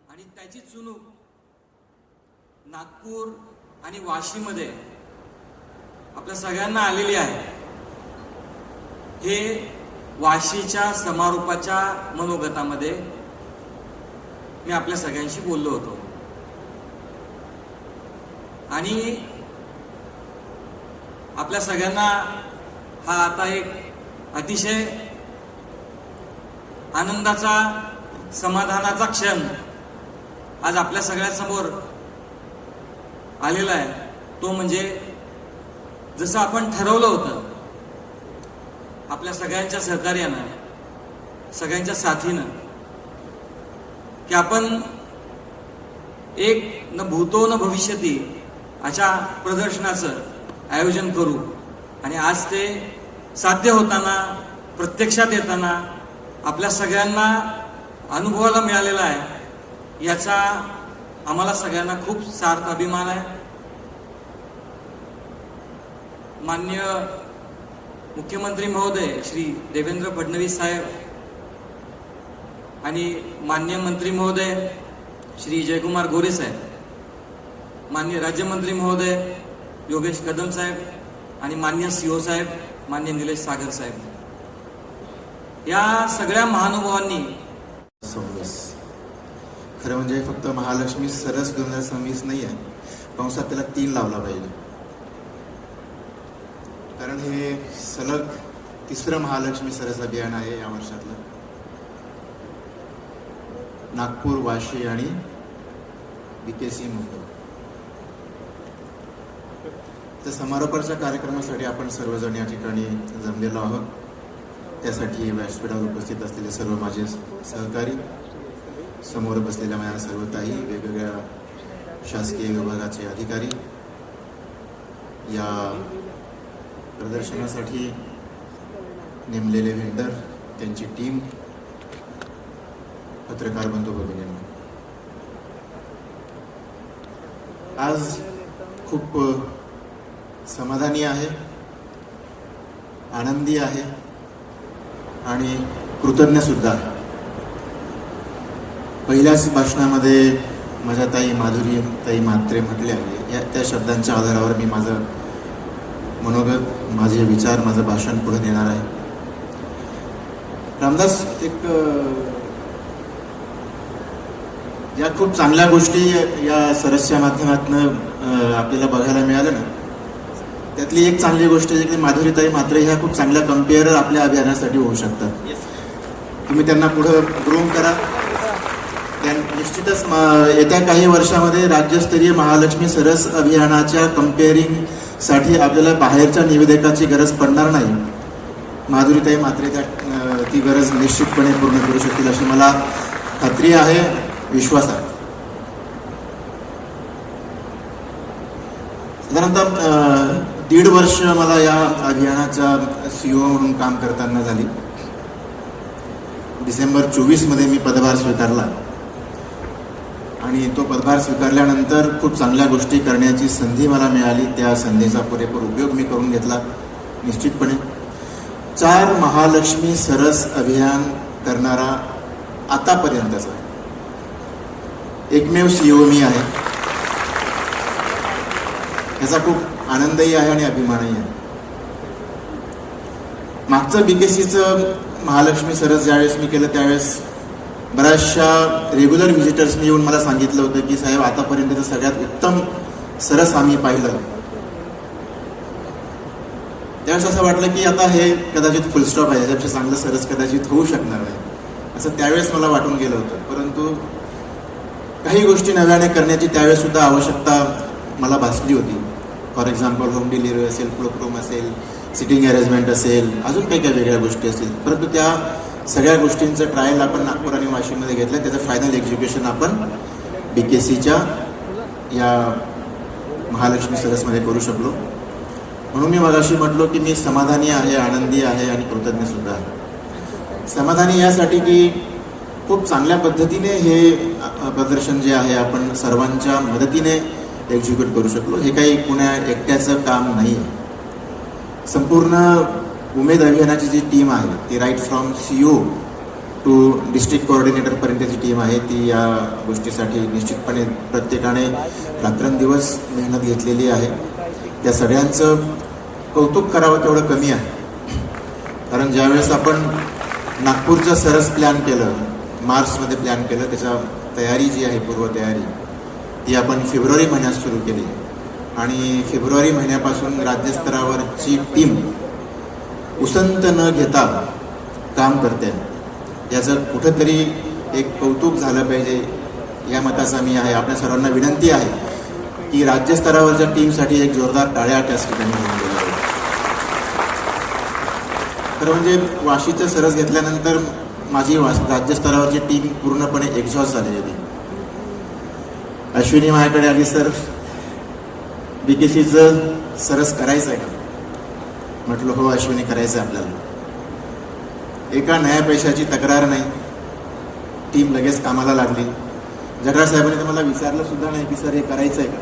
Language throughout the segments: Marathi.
आणि त्याची चुणूक नागपूर आणि वाशीमध्ये आपल्या सगळ्यांना आलेली आहे। हे वाशीच्या समारोपाच्या मनोगतामध्ये मी आपल्या सगळ्यांशी बोललो होतो आणि आपल्या सगळ्यांना हा आता एक अतिशय आनंदाचा समाधानाचा क्षण आज आपल्या सगळ्यांसमोर आलेला आहे। तो म्हणजे जसं आपण ठरवलं होतं आपल्या सगळ्यांच्या सहकार्यानं, सगळ्यांच्या साथीनं, की आपण एक न भूतो न भविष्यती अशा प्रदर्शनाचं आयोजन करू आणि आज ते साध्य होताना, प्रत्यक्षात येताना आपल्या सगळ्यांना अनुभवाला मिळालेला आहे। याचा आम्हाला सगळ्यांना खूप सार्थ अभिमान आहे। माननीय मुख्यमंत्री महोदय श्री देवेंद्र फडणवीस साहेब आणि माननीय मंत्री महोदय श्री जयकुमार गोरे साहेब, माननीय राज्यमंत्री महोदय योगेश कदम साहेब आणि माननीय सीओ साहेब माननीय निलेश सागर साहेब, या सगळ्या महानुभावांनी खरं म्हणजे फक्त महालक्ष्मी सरस 2026 नाही आहे, कंसात त्याला 3 लावला पाहिजे, कारण हे सलग 3रं महालक्ष्मी सरस अभियान आहे या वर्षातलं। नागपूर, वाशी आणि BKC मुंबई। तर समारोपाच्या कार्यक्रमासाठी आपण सर्वजण या ठिकाणी जमलेलो आहोत। त्यासाठी व्यासपीठावर उपस्थित असलेले सर्व माझे सहकारी, समोर बसलेल्या माझ्या सर्व ताई, वेगवेगळ्या शासकीय विभागाचे अधिकारी, या प्रदर्शनासाठी नेमलेले व्हेंडर, त्यांची टीम, पत्रकार बंधू भगिनींनो, आज खूप समाधानी आहे, आनंदी आहे आणि कृतज्ञ सुद्धा आहे। पहिल्याच भाषणामध्ये माझ्या ताई माधुरी ताई म्हात्रे म्हटल्या, त्या शब्दांच्या आधारावर मी माझं मनोगत, माझे विचार, माझं भाषण पुढे नेणार आहे। रामदास, एक या खूप चांगल्या गोष्टी या सरसच्या माध्यमातून आपल्याला बघायला मिळालं ना, त्यातली एक चांगली गोष्ट आहे की माधुरीताई म्हात्रे ह्या खूप चांगल्या कंपेअरर आपल्या अभियानासाठी होऊ शकतात। तुम्ही त्यांना पुढे ग्रूम करा। निश्चितच येत्या काही वर्षामध्ये राज्यस्तरीय महालक्ष्मी सरस अभियानाच्या कंपेअरिंगसाठी आपल्याला बाहेरच्या निवेदकाची गरज पडणार नाही। माधुरीताई म्हात्रे ती गरज निश्चितपणे पूर्ण करू शकतील अशी मला खात्री आहे, विश्वास आहे। साधारणतः 1.5 वर्ष मला या अभियानाच्या CEO म्हणून काम करताना झाली। डिसेंबर 24 मध्ये मी पदभार स्वीकारला आणि तो पदभार स्वीकारल्यानंतर खूप चांगल्या गोष्टी करण्याची संधी मला मिळाली। त्या संधीचा पुरेपूर उपयोग मी करून घेतला। निश्चितपणे 4 महालक्ष्मी सरस अभियान करणारा आतापर्यंतचा एकमेव CEO मी आहे। याचा खूप आनंदही आहे आणि अभिमानही आहे। मागचं BKCचं महालक्ष्मी सरस ज्यावेळेस मी केलं त्यावेळेस बऱ्याचशा रेग्युलर व्हिजिटर्सनी येऊन मला सांगितलं होतं की साहेब, आतापर्यंतचं सगळ्यात उत्तम सरस आम्ही पाहिलं। त्यावेळेस असं वाटलं की आता हे कदाचित फुलस्टॉप आहे, याच्यापेक्षा चांगलं सरस कदाचित होऊ शकणार नाही, असं त्यावेळेस मला वाटून गेलं होतं। परंतु काही गोष्टी नव्याने करण्याची त्यावेळेस सुद्धा आवश्यकता मला भासली होती। फॉर एक्झाम्पल होम डिलिव्हरी असेल, क्लोकरूम असेल, सिटिंग अरेंजमेंट असेल, अजून काही काही वेगळ्या गोष्टी असतील। परंतु त्या सगळ्या गोष्टींचं ट्रायल आपण नागपूर आणि वाशीमध्ये घेतलं। त्याचं फायनल एक्झिक्युशन आपण BKCच्या या महालक्ष्मी सरसमध्ये करू शकलो। म्हणून मी मगाशी म्हटलो की मी समाधानी आहे, आनंदी आहे आणि कृतज्ञ सुद्धा आहे। समाधानी यासाठी की खूप चांगल्या पद्धतीने हे प्रदर्शन जे आहे आपण सर्वांच्या मदतीने एक्झिक्यूट करू शकलो। हे काही कुण्या एकट्याचं काम नाही आहे। संपूर्ण उमेद अभियानाची जी टीम आहे ती right from CEO to district कोऑर्डिनेटरपर्यंतची टीम आहे ती या गोष्टीसाठी निश्चितपणे प्रत्येकाने रात्रंदिवस मेहनत घेतलेली आहे. त्या सगळ्यांचं कौतुक करावं तेवढं कमी आहे. कारण ज्यावेळेस आपण नागपूरचं सरस प्लॅन केलं, मार्चमध्ये प्लॅन केलं, त्याच्या तयारी जी आहे पूर्वतयारी ती आपण फेब्रुवारी महिन्यात सुरू केली आणि फेब्रुवारी महिन्यापासून राज्यस्तरावरची टीम उसंत न घेता काम करते. याचं कुठंतरी एक कौतुक झालं पाहिजे या मताचा मी आहे. आपल्या सर्वांना विनंती आहे की राज्यस्तरावरच्या टीमसाठी एक जोरदार टाळ्या त्याच ठिकाणी होऊन गेल्या. खरं म्हणजे वाशीचं सरस घेतल्यानंतर माझी राज्यस्तरावरची टीम पूर्णपणे एक्झॉस्ट झालेली होती. अश्विनी माझ्याकडे आली, सर BKCचं सरस करायचं आहे का? म्हटलं हो अश्विनी, करायचं आहे आपल्याला. एका नया पैशाची तक्रार नाही, टीम लगेच कामाला लागली. जगराज साहेबांनी तर मला विचारलं सुद्धा नाही की सर हे करायचं आहे का.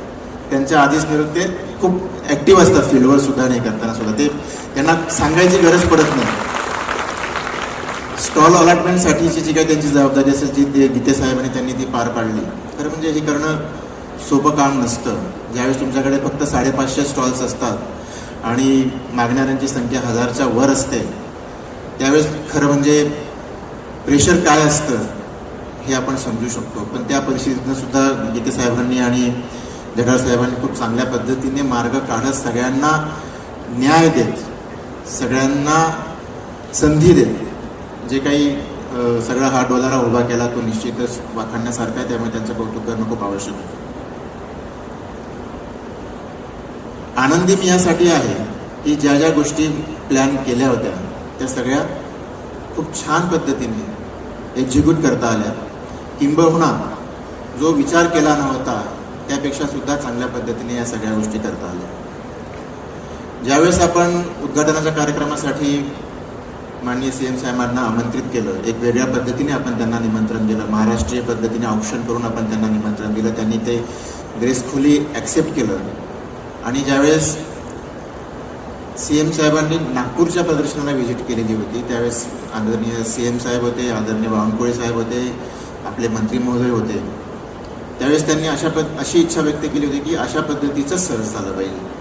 त्यांच्या आधीच ते खूप ॲक्टिव्ह असतात फील्डवर सुद्धा, नाही करताना सुद्धा ते त्यांना सांगायची गरज पडत नाही. स्टॉल अलॉटमेंटसाठीची जी काही त्यांची जबाबदारी असेल जी ते गीते साहेबांनी त्यांनी ती पार पाडली. खरं म्हणजे हे करणं सोपं काम नसतं. ज्यावेळेस तुमच्याकडे फक्त 550 स्टॉल्स असतात आणि मागणाऱ्यांची संख्या 1000च्या वर असते, त्यावेळेस खरं म्हणजे प्रेशर काय असतं हे आपण समजू शकतो. पण त्या परिस्थितीतनं सुद्धा गीते साहेबांनी आणि जगराज साहेबांनी खूप चांगल्या पद्धतीने मार्ग काढत सगळ्यांना न्याय देत, सगळ्यांना संधी देत जे काही सगळा हा डोलारा उभा केला तो निश्चितच वाखाणण्यासारखा आहे. त्यामुळे त्यांचं कौतुक करणं खूप आवश्यक आहे. आनंदी मी यासाठी आहे की ज्या ज्या गोष्टी प्लॅन केल्या होत्या त्या सगळ्या खूप छान पद्धतीने एक्झिक्यूट करता आल्या. किंबहुना जो विचार केला नव्हता त्यापेक्षा सुद्धा चांगल्या पद्धतीने या सगळ्या गोष्टी करता आल्या. ज्यावेळेस आपण उद्घाटनाच्या कार्यक्रमासाठी माननीय CM साहेबांना आमंत्रित केलं, एक वेगळ्या पद्धतीने आपण त्यांना निमंत्रण दिलं, महाराष्ट्रीय पद्धतीने ऑप्शन करून आपण त्यांना निमंत्रण दिलं. त्यांनी ते ग्रेसफुली ॲक्सेप्ट केलं. आणि ज्यावेळेस CM साहेबांनी नागपूरच्या प्रदर्शनाला व्हिजिट केलेली होती त्यावेळेस आदरणीय CM साहेब होते, आदरणीय बावनकुळे साहेब होते, आपले मंत्री महोदय होते. त्यावेळेस त्यांनी अशी इच्छा व्यक्त केली होती की अशा पद्धतीचं सरस झालं पाहिजे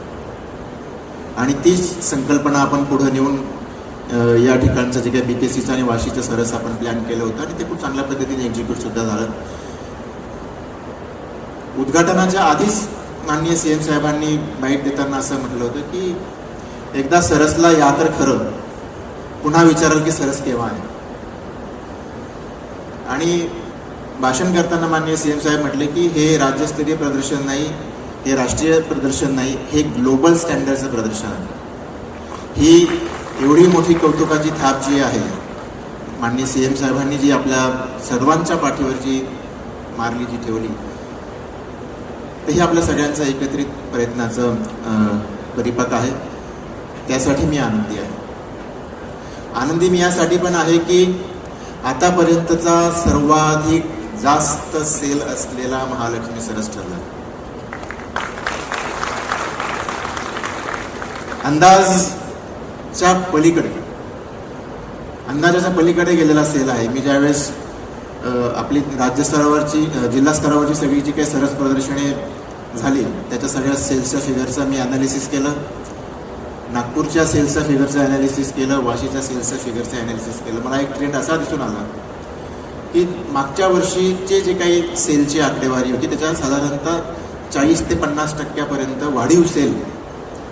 आणि तीच संकल्पना आपण पुढे नेऊन या ठिकाणचं जे काही BKCचं आणि वाशीचं सरस आपण प्लॅन केलं होतं आणि ते खूप चांगल्या पद्धतीने एक्झिक्यूट सुद्धा झालं. उद्घाटनाच्या आधीच माननीय CM साहेबांनी बाईट देताना असं म्हटलं होतं की एकदा सरसला या तर खरं, पुन्हा विचाराल की सरस केव्हा आहे. आणि भाषण करताना माननीय CM साहेब म्हटले की हे राज्यस्तरीय प्रदर्शन नाही, हे राष्ट्रीय प्रदर्शन नाही, हे ग्लोबल स्टँडर्डचं प्रदर्शन आहे. ही एवढी मोठी कौतुकाची थाप जी आहे माननीय CM साहेबांनी जी आपल्या सर्वांच्या पाठीवरची मारली जी ठेवली, तर हे आपल्या सगळ्यांचा एकत्रित प्रयत्नाचं परिपाक आहे. त्यासाठी मी आनंदी आहे. आनंदी मी यासाठी पण आहे की आतापर्यंतचा सर्वाधिक जास्त सेल असलेला महालक्ष्मी सरस ठरला. अंदाजाच्या पलीकडे गेलेला सेल आहे. मी ज्यावेळेस आपली राज्यस्तरावरची जिल्हा स्तरावरची सगळी जी काही सरस प्रदर्शने झाली त्याच्या सगळ्या सेल्सच्या फिगरचं मी ॲनालिसिस केलं, नागपूरच्या सेल्सच्या फिगरचं ॲनालिसिस केलं, वाशीच्या सेल्सच्या फिगरचं ॲनालिसिस केलं. मला एक ट्रेंड असा दिसून आला की मागच्या वर्षीचे जे काही सेलची आकडेवारी होती त्याच्या साधारणतः 40 ते 50% वाढीव सेल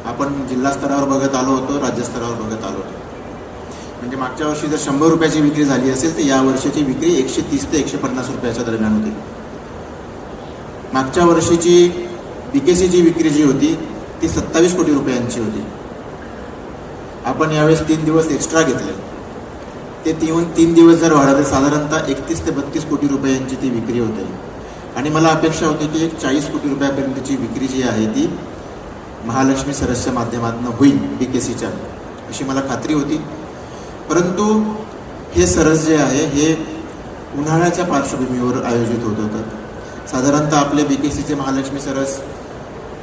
आपण जिल्हा स्तरावर बघत आलो होतो, राज्यस्तरावर बघत आलो होतो. म्हणजे मागच्या वर्षी जर 100 रुपयाची विक्री झाली असेल तर या वर्षाची विक्री 130 ते 150 रुपयाच्या दरम्यान होती. मागच्या वर्षीची BKCची विक्री जी होती ती 27 कोटी रुपयांची होती. आपण यावेळेस 3 दिवस एक्स्ट्रा घेतले, ते 3 दिवस जर वाढवले साधारणतः 31 ते 32 कोटी रुपयांची ती विक्री होते. आणि मला अपेक्षा होती की एक 40 कोटी रुपयापर्यंतची विक्री जी आहे ती महालक्ष्मी सरसच्या माध्यमातून होईल BKCच्या, अशी मला खात्री होती. परंतु हे सरस जे आहे हे उन्हाळ्याच्या पार्श्वभूमीवर आयोजित होत होतं. साधारणतः आपले BKCचे महालक्ष्मी सरस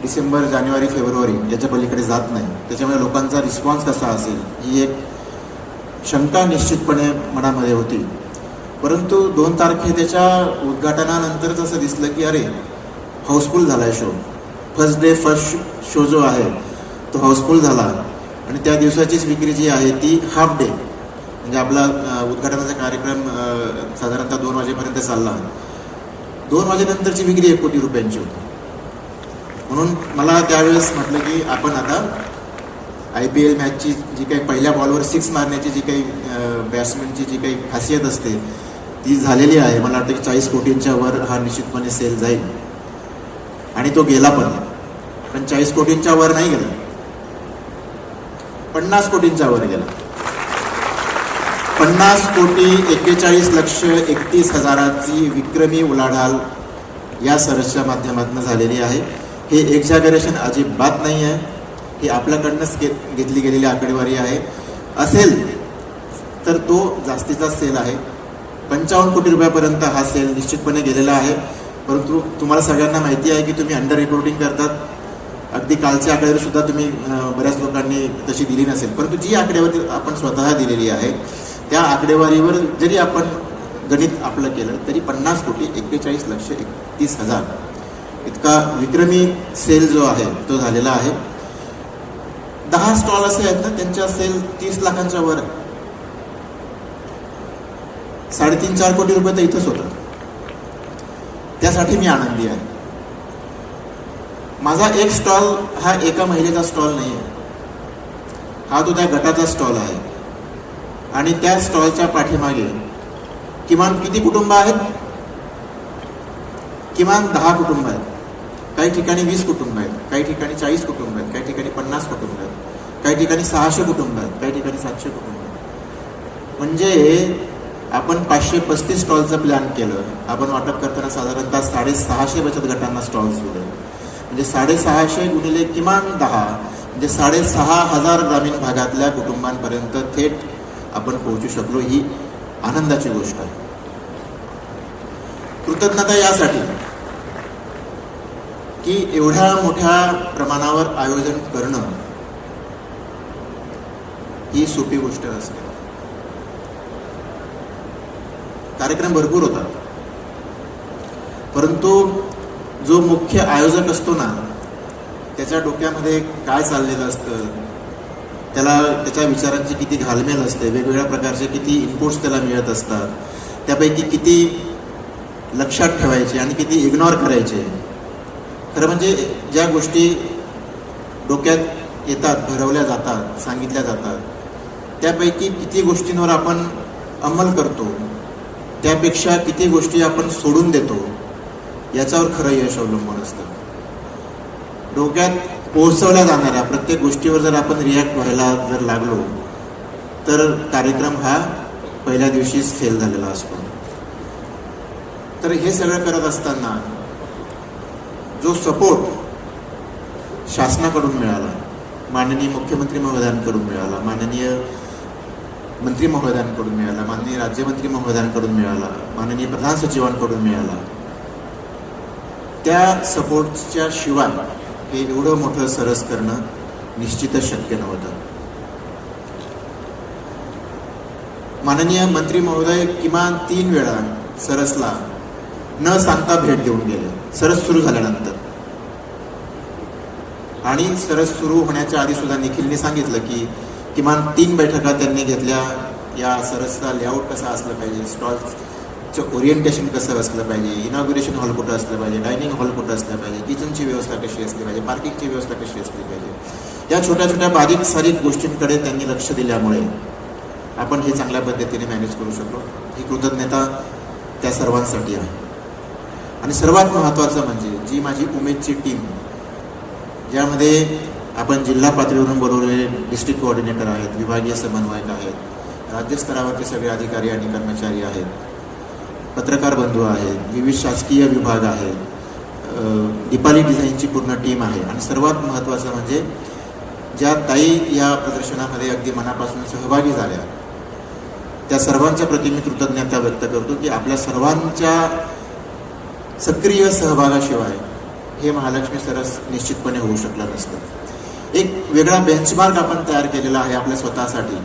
डिसेंबर, जानेवारी, फेब्रुवारी याच्या पलीकडे जात नाही. त्याच्यामुळे लोकांचा रिस्पॉन्स कसा असेल ही एक शंका निश्चितपणे मनामध्ये होती. परंतु 2 तारखे त्याच्या उद्घाटनानंतरच असं दिसलं की अरे हाऊसफुल झाला आहे शो. फर्स्ट शो जो आहे तो हाऊसफुल झाला आणि त्या दिवसाचीच विक्री जी आहे ती हाफ डे, म्हणजे आपला उद्घाटनाचा कार्यक्रम साधारणतः 2 वाजेपर्यंत चालला. 2 वाजेनंतरची विक्री 1 कोटी रुपयांची होती. म्हणून मला त्यावेळेस म्हटलं की आपण आता IPL मॅचची जी काही पहिल्या बॉलवर 6 मारण्याची जी काही बॅट्समॅनची जी काही खासियत असते ती झालेली आहे. मला वाटतं की 40 कोटींच्या वर हा निश्चितपणे सेल जाईल आणि तो गेला पण 40 कोटींच्या वर नाही गेला, 50 कोटींच्या वर गेला. 50 कोटी 41,31,00,000ची विक्रमी उलाढाल या सरसच्या माध्यमातून झालेली आहे. हे एक्झॅगरेशन अजिबात नाही आहे, ही आपल्याकडनंच घेतली गेलेली आकडेवारी आहे. असेल तर तो जास्तीचा सेल आहे. 55 कोटी रुपयापर्यंत हा सेल निश्चितपणे गेलेला आहे. परंतु तुम्हाला सगळ्यांना माहिती आहे की तुम्ही अंडर रिपोर्टिंग करतात. अगदी कालची आकडेवारी सुद्धा तुम्ही बऱ्याच लोकांनी तशी दिली नसेल, परंतु जी आकडेवारी आपण स्वतः दिलेली आहे त्या आकडेवारीवर जरी आपण गणित आपलं केलं तरी 50 कोटी 41,31,00,000 इतका विक्रमी सेल जो आहे तो झालेला आहे. 10 स्टॉल असे आहेत ना त्यांच्या सेल 30 लाखांच्या वर, 3.5-4 कोटी रुपये तर इथंच होतं. त्यासाठी मी आनंदी आहे. माझा एक स्टॉल हा एका महिलेचा स्टॉल नाही आहे, हा तो त्या गटाचा स्टॉल आहे. आणि त्या स्टॉलच्या पाठीमागे किमान किती कुटुंब आहेत? किमान 10 कुटुंब आहेत. काही ठिकाणी 20 कुटुंब आहेत, काही ठिकाणी 40 कुटुंब आहेत, काही ठिकाणी 50 कुटुंब आहेत, काही ठिकाणी 600 कुटुंब आहेत, काही ठिकाणी 700 कुटुंब आहेत. म्हणजे आपण 535 स्टॉलचं प्लॅन केलं. आपण वाटप करताना साधारणतः 650 बचत गटांना स्टॉल्स दिले. म्हणजे 650 गुणिले किमान 10 म्हणजे 6,500 ग्रामीण भागातल्या कुटुंबांपर्यंत थेट आपण पोहोचू शकलो. ही आनंदाची गोष्ट आहे. कृतज्ञता यासाठी की एवढ्या मोठ्या प्रमाणावर आयोजन करणं ही सोपी गोष्ट नसते. कार्यक्रम भरपूर होता, परंतु जो मुख्य आयोजक असतो ना त्याच्या डोक्यामध्ये काय चाललेलं असतं, त्याच्या विचारांची किती घालमेल असते, वेगवेगळ्या प्रकारचे किती इनपुट्स त्याला मिळत असतात, त्यापैकी किती लक्षात ठेवायचे आणि किती इग्नोर करायचे. खरं म्हणजे ज्या गोष्टी डोक्यात येतात, भरवल्या जातात, सांगितल्या जातात, त्यापैकी किती गोष्टींवर आपण अंमल करतो, त्यापेक्षा किती गोष्टी आपण सोडून देतो याच्यावर खरं यश अवलंबून असतं. डोक्यात पोहोचवल्या जाणाऱ्या प्रत्येक गोष्टीवर जर आपण रिॲक्ट व्हायला जर लागलो तर कार्यक्रम हा पहिल्या दिवशीच फेल झालेला असतो. तर हे सगळं करत असताना जो सपोर्ट शासनाकडून मिळाला, माननीय मुख्यमंत्री महोदयांकडून मिळाला, माननीय मंत्री महोदयांकडून मिळाला, माननीय राज्यमंत्री महोदयांकडून मिळाला, माननीय प्रधान सचिवांकडून मिळाला, त्या सपोर्टच्या शिवाय हे एवढं मोठं सरस करणं निश्चितच शक्य नव्हतं. माननीय मंत्री महोदय किमान 3 वेळा सरसला न सांगता भेट देऊन गेले सरस सुरू झाल्यानंतर. आणि सरस सुरू होण्याच्या आधी सुद्धा निखिलने सांगितलं की किमान 3 बैठका त्यांनी घेतल्या. या सरसचा लेआउट कसा असलं पाहिजे, स्टॉल्सचं ओरिएंटेशन कसं असलं पाहिजे, इनॉग्रेशन हॉल कुठं असलं पाहिजे, डायनिंग हॉल कुठं असलं पाहिजे, किचनची व्यवस्था कशी असली पाहिजे, पार्किंगची व्यवस्था कशी असली पाहिजे, या छोट्या छोट्या बारीक सारीक गोष्टींकडे त्यांनी लक्ष दिल्यामुळे आपण हे चांगल्या पद्धतीने मॅनेज करू शकलो. ही कृतज्ञता त्या सर्वांसाठी आहे. आणि सर्वात महत्त्वाचं म्हणजे जी माझी उमेदची टीम, ज्यामध्ये आपण जिल्हा पातळीवरून बोलवलेले डिस्ट्रिक्ट कोऑर्डिनेटर आहेत, विभागीय समन्वयक आहेत, राज्यस्तरावरचे सगळे अधिकारी आणि कर्मचारी आहेत, पत्रकार बंधू आहेत, विविध शासकीय विभाग आहेत, दीपाली डिझाईनची पूर्ण टीम आहे. आणि सर्वात महत्त्वाचं म्हणजे ज्या ताई या प्रदर्शनामध्ये अगदी मनापासून सहभागी झाल्या त्या सर्वांच्या प्रति मी कृतज्ञता व्यक्त करतो की आपल्या सर्वांच्या सक्रिय सहभागाशिवाय हे महालक्ष्मी सरस निश्चितपणे होऊ शकलं नसतं. एक वेगळा बेंचमार्क आपण तयार केलेला आहे आपल्या स्वतःसाठी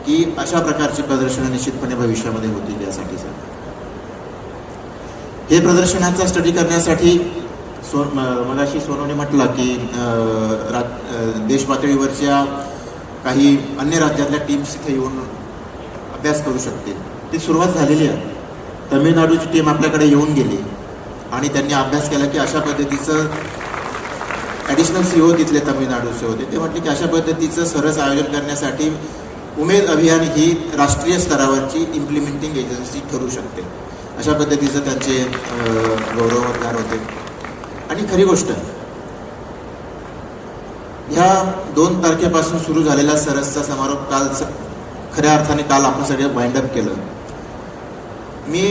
की अशा प्रकारची प्रदर्शनं निश्चितपणे भविष्यामध्ये होतील यासाठीचं. हे प्रदर्शनाचा स्टडी करण्यासाठी मगाशी सोनूने म्हटलं की देश पातळीवरच्या काही अन्य राज्यातल्या टीम्स इथे येऊन अभ्यास करू शकतील. ती सुरुवात झालेली आहे. तमिळनाडूची टीम आपल्याकडे येऊन गेली आणि त्यांनी अभ्यास केला की अशा पद्धतीचं ॲडिशनल CEO तिथले तमिळनाडूचे होते. ते म्हटले की अशा पद्धतीचं सरस आयोजन करण्यासाठी उमेद अभियान ही राष्ट्रीय स्तरावरची इम्प्लिमेंटिंग एजन्सी ठरू शकते. अशा पद्धतीचं त्यांचे गौरवोद्गार होते. आणि खरी गोष्ट ह्या 2 तारखेपासून सुरू झालेला सरसचा समारोप काल खऱ्या अर्थाने काल आपण सगळे वाइंड अप केलं. मी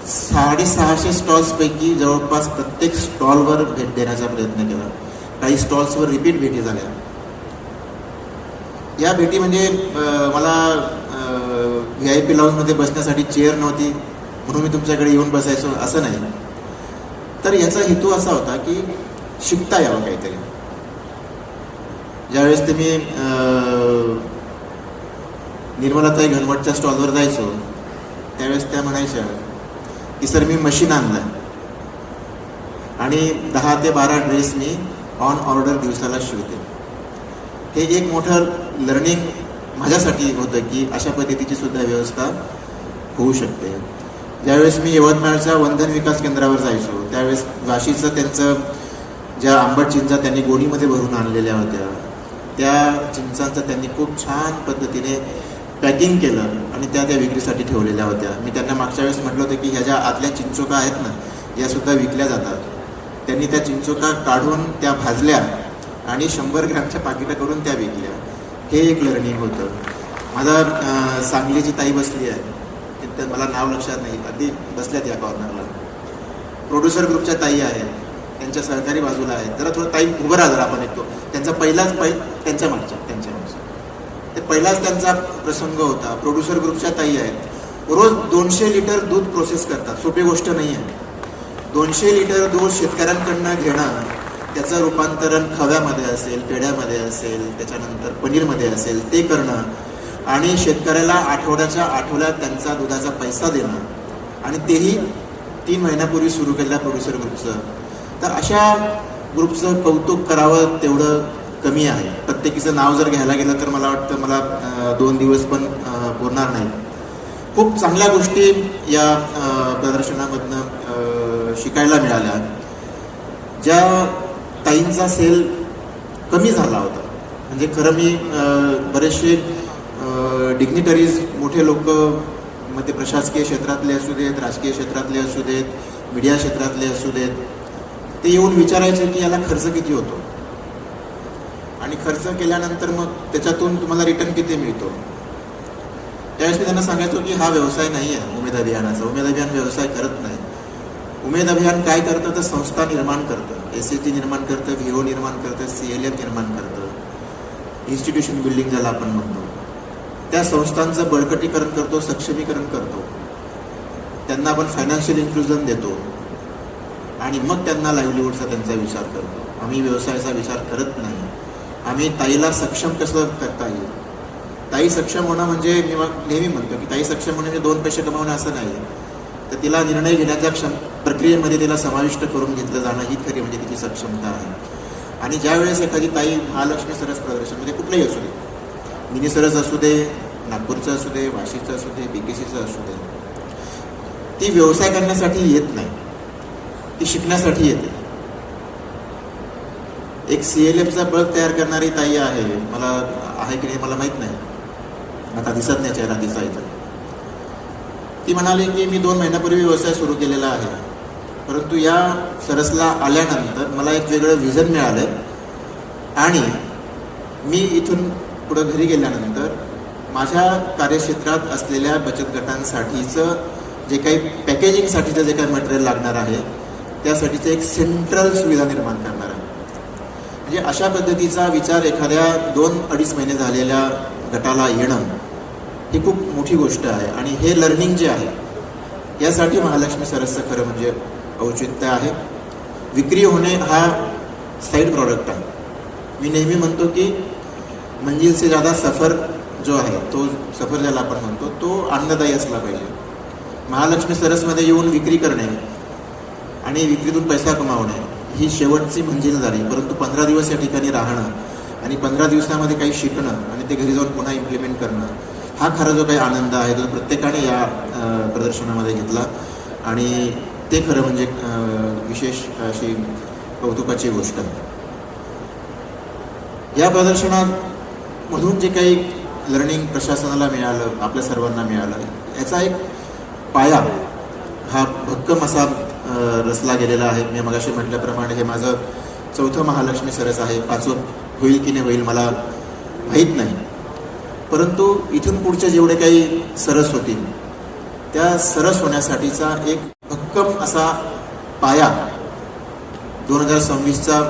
650 स्टॉल्सपैकी जवळपास प्रत्येक स्टॉलवर भेट देण्याचा प्रयत्न केला. काही स्टॉल्सवर रिपीट भेटी झाल्या. या भेटी म्हणजे मला VIP लाऊंजमध्ये बसण्यासाठी चेअर नव्हती म्हणून मी तुमच्याकडे येऊन बसायचो असं नाही. तर याचा हेतू असा होता की शिकता यावं काहीतरी. ज्यावेळेस ते मी निर्मलाताई घनवटच्या स्टॉलवर जायचो त्यावेळेस त्या म्हणायच्या की सर मी मशीन आणलं आणि 10 ते 12 ड्रेस मी ऑन ऑर्डर दिवसाला शिवते. हे एक मोठं लर्निंग माझ्यासाठी होतं की अशा पद्धतीची सुद्धा व्यवस्था होऊ शकते. ज्यावेळेस मी यवतमाळच्या वंदन विकास केंद्रावर जायचो त्यावेळेस वाशीचं त्यांचं ज्या आंबट चिंचा त्यांनी गोणीमध्ये भरून आणलेल्या होत्या त्या चिंचांचं त्यांनी खूप छान पद्धतीने पॅकिंग केलं आणि त्या विक्रीसाठी ठेवलेल्या होत्या. मी त्यांना मागच्या वेळेस म्हटलं होतं की ह्या ज्या आतल्या चिंचोका आहेत ना यासुद्धा विकल्या जातात. त्यांनी त्या चिंचोका काढून त्या भाजल्या आणि 100 ग्रॅमच्या पाकिटं करून त्या विकल्या. हे एक लर्निंग होतं. माझा सांगलीची ताई बसली आहे तर मला नाव लक्षात नाही अगदी बसल्यात या कॉर्नरला. प्रोड्युसर ग्रुपच्या ताई आहेत त्यांच्या सहकारी बाजूला आहेत. जरा थोडं ताई उभं राहा जरा आपण येतो. त्यांचा त्यांच्या मागच्या ते पहिलाच त्यांचा प्रसंग होता. प्रोड्युसर ग्रुपच्या ताई आहेत. रोज 200 लिटर दूध प्रोसेस करतात. सोपी गोष्ट नाही आहे. 200 लिटर दूध शेतकऱ्यांकडनं घेणं त्याचं रूपांतरण खव्यामध्ये असेल पेढ्यामध्ये असेल त्याच्यानंतर पनीरमध्ये असेल ते करणं आणि शेतकऱ्याला आठवड्याच्या आठवड्यात त्यांचा दुधाचा पैसा देणं आणि तेही 3 महिन्यापूर्वी सुरू केलेल्या प्रोड्युसर ग्रुपचं. तर अशा ग्रुपचं कौतुक करावं तेवढं कमी आहे. प्रत्येकीचं नाव जर घ्यायला गेलं तर मला वाटतं मला 2 दिवस पण पुरणार नाही. खूप चांगल्या गोष्टी या प्रदर्शनामधनं शिकायला मिळाल्या. ज्या ताईंचा सेल कमी झाला होता म्हणजे खरं मी बरेचसे डिग्निटरीज मोठे लोक मग ते प्रशासकीय क्षेत्रातले असू देत राजकीय क्षेत्रातले असू देत मीडिया क्षेत्रातले असू देत ते येऊन विचारायचे की याला खर्च किती होतो आणि खर्च केल्यानंतर मग त्याच्यातून तुम्हाला रिटर्न किती मिळतो. त्यावेळेस मी त्यांना सांगायचो की हा व्यवसाय नाही आहे उमेद अभियानाचा. उमेद अभियान व्यवसाय करत नाही. उमेद अभियान काय करतं तर संस्था निर्माण करतं. SHG निर्माण करतं, VO निर्माण करतं, CLF निर्माण करतं, इन्स्टिट्यूशन बिल्डिंग ज्याला आपण म्हणतो. त्या संस्थांचं बळकटीकरण करतो, सक्षमीकरण करतो, त्यांना आपण फायनान्शियल इन्क्लुजन देतो आणि मग त्यांना लाईव्हलीहूडचा त्यांचा विचार करतो. आम्ही व्यवसायाचा विचार करत नाही. आम्ही ताईला सक्षम कसं करता येईल. ताई सक्षम होणं म्हणजे मी नेहमी म्हणतो की ताई सक्षम होणं म्हणजे 2 पैसे कमावणं असं नाही. तर तिला निर्णय घेण्याच्या प्रक्रियेमध्ये तिला समाविष्ट करून घेतलं जाणं ही खरी म्हणजे तिची सक्षमता आहे. आणि ज्यावेळेस एखादी ताई महालक्ष्मी सरस प्रदर्शन म्हणजे कुठलंही असू दे मिनी सरस असू दे नागपूरचं असू दे वाशीचं असू दे BKCचं असू दे ती व्यवसाय करण्यासाठी येत नाही. ती शिकण्यासाठी येते. एक CLFचा बल्ब तयार करणारी ताई आहे. मला आहे की नाही मला माहीत नाही. आता दिसत नाही चेहरा दिसायचा. ती म्हणाली की मी 2 महिन्यापूर्वी व्यवसाय सुरू केलेला आहे परंतु या सरसला आल्यानंतर मला एक वेगळं विजन मिळालं आणि मी इथून पुढं घरी गेल्यानंतर माझ्या कार्यक्षेत्रात असलेल्या बचत गटांसाठीचं जे काही पॅकेजिंगसाठीचं जे काही मटेरियल लागणार आहे त्यासाठीचं एक सेंट्रल सुविधा निर्माण करणार आहे. म्हणजे अशा पद्धतीचा विचार एखाद्या 2-2.5 महिने झालेल्या गटाला येणं ही खूप मोठी गोष्ट आहे. आणि हे लर्निंग जे आहे यासाठी महालक्ष्मी सरसचं खरं म्हणजे औचित्य आहे. विक्री होणे हा साईड प्रॉडक्ट आहे. मी नेहमी म्हणतो की मंजिल से ज़्यादा सफ़र जो आहे तो सफर ज्याला आपण म्हणतो तो आनंददायी असला पाहिजे. महालक्ष्मी सरसमध्ये येऊन विक्री करणे आणि विक्रीतून पैसा कमावणे ही शेवटची मंजिल झाली, परंतु 15 दिवस या ठिकाणी राहणं आणि 15 दिवसामध्ये काही शिकणं आणि ते घरी जाऊन पुन्हा इम्प्लिमेंट करणं हा खरा जो काही आनंद आहे तो प्रत्येकाने या प्रदर्शनामध्ये घेतला आणि ते खरं म्हणजे विशेष अशी कौतुकाची गोष्ट आहे. या प्रदर्शनामधून जे काही लर्निंग प्रशासनाला मिळालं, आपल्या सर्वांना मिळालं, याचा एक पाया हा भक्कम असा रचला गेलेला आहे. मी मगाशी म्हटल्याप्रमाणे हे माझं 4थं महालक्ष्मी सरस आहे. 5वं होईल की नाही होईल मला माहीत नाही, परंतु इथून पुढचे जेवढे काही सरस होतील त्या सरस होण्यासाठीचा एक भक्कम असा पाया 2026चा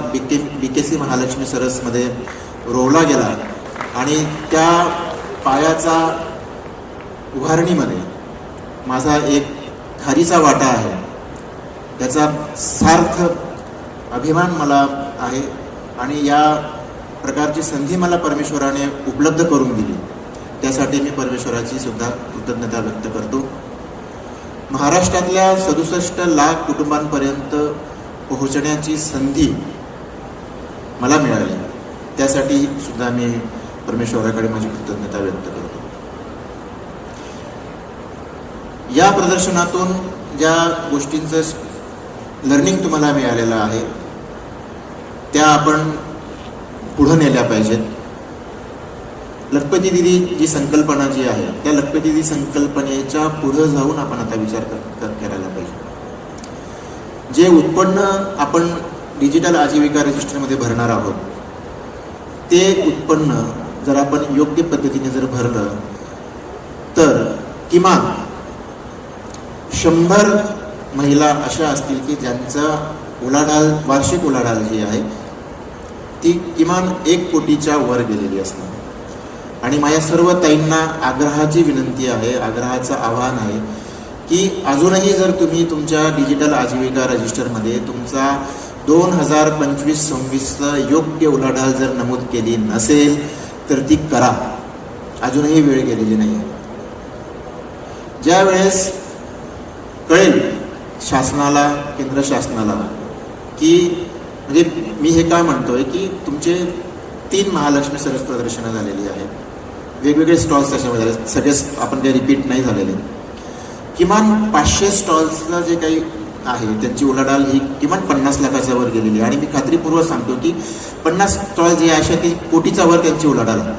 BKC महालक्ष्मी सरसमध्ये रोवला गेला आणि त्या पायाचा उभारणीमध्ये माझा एक खारीचा वाटा आहे. त्याचा सार्थ अभिमान मला आहे आणि या प्रकारची संधी मला परमेश्वराने उपलब्ध करून दिली, त्यासाठी मी परमेश्वराची सुद्धा कृतज्ञता व्यक्त करतो. महाराष्ट्रातल्या 67 लाख कुटुंबांपर्यंत पोहोचण्याची संधी मला मिळाली, त्यासाठी सुद्धा मी परमेश्वराकडे माझी कृतज्ञता व्यक्त करतो. या प्रदर्शनातून ज्या गोष्टींचं लर्निंग तुम्हाला मिळालेलं आहे त्या आपण पुढं नेल्या पाहिजेत. लखपती दिदी जी संकल्पना जी आहे त्या लखपती दिदी संकल्पनेच्या पुढं जाऊन आपण आता विचार करायला पाहिजे. जे उत्पन्न आपण डिजिटल आजीविका रजिस्टरमध्ये भरणार आहोत ते उत्पन्न जर आपण योग्य पद्धतीने जर भरलं तर किमान 100 महिला अशा असतील की ज्यांचा उलाढाल, वार्षिक उलाढाल जी आहे ती किमान 1 कोटीच्या वर गेलेली असणार. आणि माझ्या सर्व ताईंना आग्रहाची विनंती आहे, आग्रहाचं आवाहन आहे की अजूनही जर तुम्ही तुमच्या डिजिटल आजीविका रजिस्टरमध्ये तुमचा 2025-26 योग्य उलाढाल जर नमूद केली नसेल तर ती करा. अजूनही वेळ गेलेली नाही. ज्या वेळेस कळेल शासनाला, केंद्र शासनाला की म्हणजे मी हे काय म्हणतोय की तुमचे 3 महालक्ष्मी सरस प्रदर्शनं झालेली आहेत, वेगवेगळे स्टॉल्स त्याच्यामध्ये झाले, सगळेच आपण काही रिपीट नाही झालेले. किमान 500 स्टॉल्सचं जे काही आहे त्यांची उलाढाल ही किमान 50 लाखाच्या वर गेलेली आहे. आणि मी खात्रीपूर्वक सांगतो की 50 स्टॉल जे आहे अशा की कोटीच्या वर त्यांची उलाढाल आहे.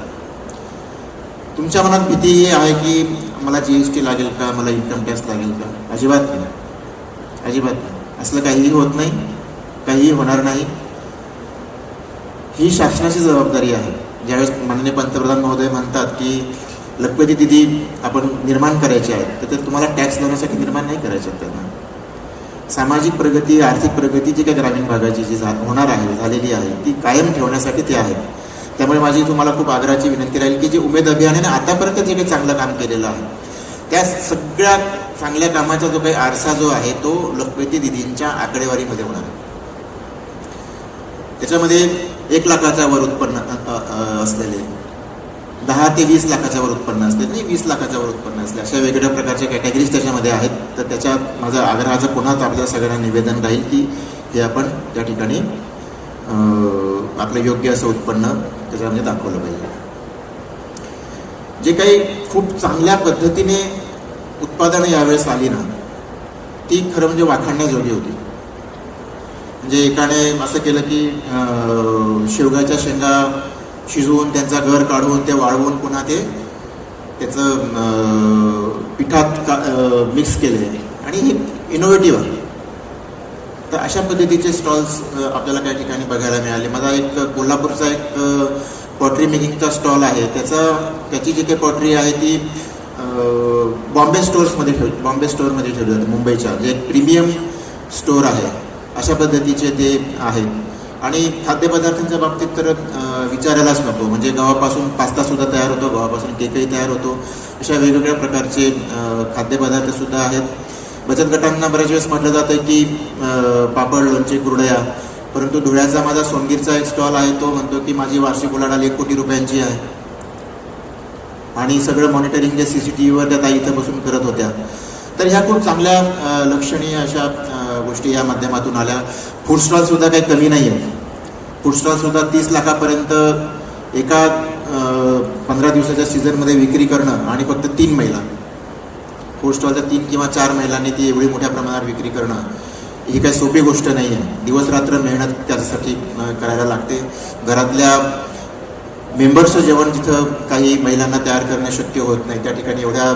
तुमच्या मनात भीती ही आहे की मला GST लागेल का, मला इन्कम टॅक्स लागेल का? अजिबात नाही, अजिबात नाही. असलं काहीही होत नाही, काहीही होणार नाही. ही शासनाची जबाबदारी आहे. ज्यावेळेस माननीय पंतप्रधान महोदय म्हणतात की लखपती दिदी आपण निर्माण करायचे आहेत तर ते तुम्हाला टॅक्स देण्यासाठी निर्माण नाही करायचे आहेत. त्यांना सामाजिक प्रगती, आर्थिक प्रगती जी काही ग्रामीण भागाची जी होणार आहे, झालेली आहे, ती कायम ठेवण्यासाठी ते आहेत. त्यामुळे माझी तुम्हाला खूप आग्रहाची विनंती राहील की जे उमेद अभियानाने आतापर्यंत जे काही चांगलं काम केलेलं आहे त्या सगळ्या चांगल्या कामाचा जो काही आरसा जो आहे तो लखपती दिदींच्या आकडेवारीमध्ये होणार आहे. त्याच्यामध्ये 1 लाखाच्या वर उत्पन्न असलेले, 10 ते 20 लाखाच्या वर उत्पन्न असलेले आणि 20 लाखाच्या वर उत्पन्न असले अशा वेगवेगळ्या प्रकारच्या कॅटेगरीज त्याच्यामध्ये आहेत. तर त्याच्यात माझं आग्रहाचं पुन्हा आपल्या सगळ्यांना निवेदन राहील की हे आपण त्या ठिकाणी आपलं योग्य असं उत्पन्न त्याच्यामध्ये दाखवलं पाहिजे. जे काही खूप चांगल्या पद्धतीने उत्पादनं यावेळेस आली ना ती खरं म्हणजे वाखाणण्याजोगी होती. म्हणजे एकाने असं केलं की शेवगाच्या शेंगा शिजवून त्यांचा गर काढून ते वाळवून पुन्हा ते त्याचं पिठात मिक्स केले आणि हे इनोव्हेटिव्ह आहे. तर अशा पद्धतीचे स्टॉल्स आपल्याला काही ठिकाणी बघायला मिळाले. माझा एक कोल्हापूरचा एक पॉटरी मेकिंगचा स्टॉल आहे. त्याची जी काही पॉटरी आहे ती बॉम्बे स्टोअरमध्ये ठेवली जाते. मुंबईच्या जे एक प्रीमियम स्टोअर आहे अशा पद्धतीचे ते आहेत. आणि खाद्यपदार्थांच्या बाबतीत तर विचारायलाच नको. म्हणजे गव्हापासून पास्तासुद्धा तयार होतो, गव्हापासून केकही तयार होतो. अशा वेगवेगळ्या प्रकारचे खाद्यपदार्थसुद्धा आहेत. बचत गटांना बऱ्याच वेळेस म्हटलं जातं की पापड, लोणचे, कुरडया, परंतु धुळ्याचा माझा सोनगीरचा एक स्टॉल आहे तो म्हणतो की माझी वार्षिक उलाढाल 1 कोटी रुपयांची आहे. आणि सगळं मॉनिटरिंग जे CCTVवर त्या ताई इथं बसून करत होत्या. तर ह्या खूप चांगल्या लक्षणीय अशा गोष्टी या माध्यमातून आल्या. फूड स्टॉलसुद्धा काही कमी नाही आहेत. फूड स्टॉलसुद्धा 30 लाखापर्यंत एका 15 दिवसाच्या सीझनमध्ये विक्री करणं आणि फक्त 3 महिला फूड स्टॉलच्या 3 किंवा 4 महिलांनी ती एवढी मोठ्या प्रमाणावर विक्री करणं ही काही सोपी गोष्ट नाही आहे. दिवसरात्र मेहनत त्याच्यासाठी करायला लागते. घरातल्या मेंबर्सचं जेवण जिथं काही महिलांना तयार करणं शक्य होत नाही त्या ठिकाणी एवढ्या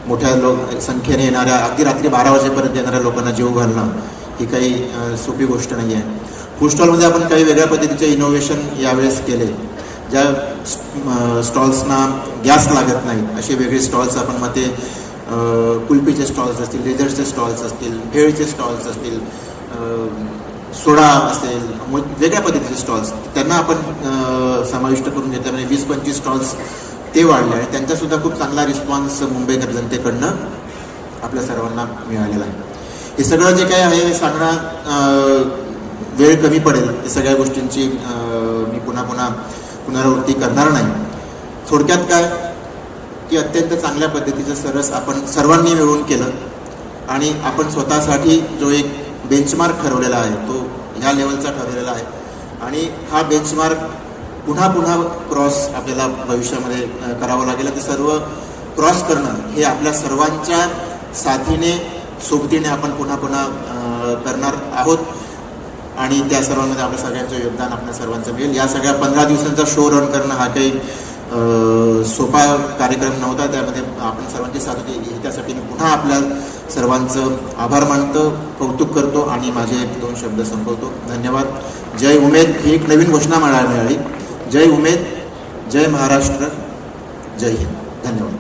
मोठ्या संख्येने येणाऱ्या अगदी रात्री 12 वाजेपर्यंत येणाऱ्या लोकांना जेव घालणं ही काही सोपी गोष्ट नाही आहे. फूड स्टॉलमध्ये आपण काही वेगळ्या पद्धतीचे इनोव्हेशन यावेळेस केले. ज्या स्टॉल्सना गॅस लागत नाहीत असे वेगळे स्टॉल्स आपण मग ते कुल्फीचे स्टॉल्स असतील, डेझर्टचे स्टॉल्स असतील, भेळचे स्टॉल्स असतील, सोडा असेल, वेगळ्या पद्धतीचे स्टॉल्स त्यांना आपण समाविष्ट करून घेतल्यामुळे 20-25 स्टॉल्स ते वाढले आणि त्यांचासुद्धा खूप चांगला रिस्पॉन्स मुंबईकर जनतेकडनं आपल्या सर्वांना मिळालेला आहे. हे सगळं जे काही आहे हे सांगणं वेळ कमी पडेल. या सगळ्या गोष्टींची मी पुन्हा पुनरावृत्ती करणार नाही. थोडक्यात काय की अत्यंत चांगल्या पद्धतीचं सरस आपण सर्वांनी मिळून केलं आणि आपण स्वतःसाठी जो एक बेंचमार्क ठरवलेला आहे तो ह्या लेवलचा ठरवलेला आहे आणि हा बेंचमार्क पुन्हा क्रॉस आपल्याला भविष्यामध्ये करावं लागेल. ते सर्व क्रॉस करणं हे आपल्या सर्वांच्या साथीने सोबतीने आपण पुन्हा करणार आहोत आणि त्या सर्वांमध्ये आपल्या सगळ्यांचं योगदान आपल्या सर्वांचं मिळेल. या सगळ्या 15 दिवसांचा शो रन करणं हा काही सोपा कार्यक्रम नव्हता. त्यामध्ये आपण सर्वांची साथ होती. त्यासाठी मी पुन्हा आपल्या सर्वांचं आभार मानतो, कौतुक करतो आणि माझे 2 शब्द संपवतो. धन्यवाद. जय उमेद ही एक नवीन घोषणा मला मिळाली. जय उमेद, जय महाराष्ट्र, जय हिंद. धन्यवाद.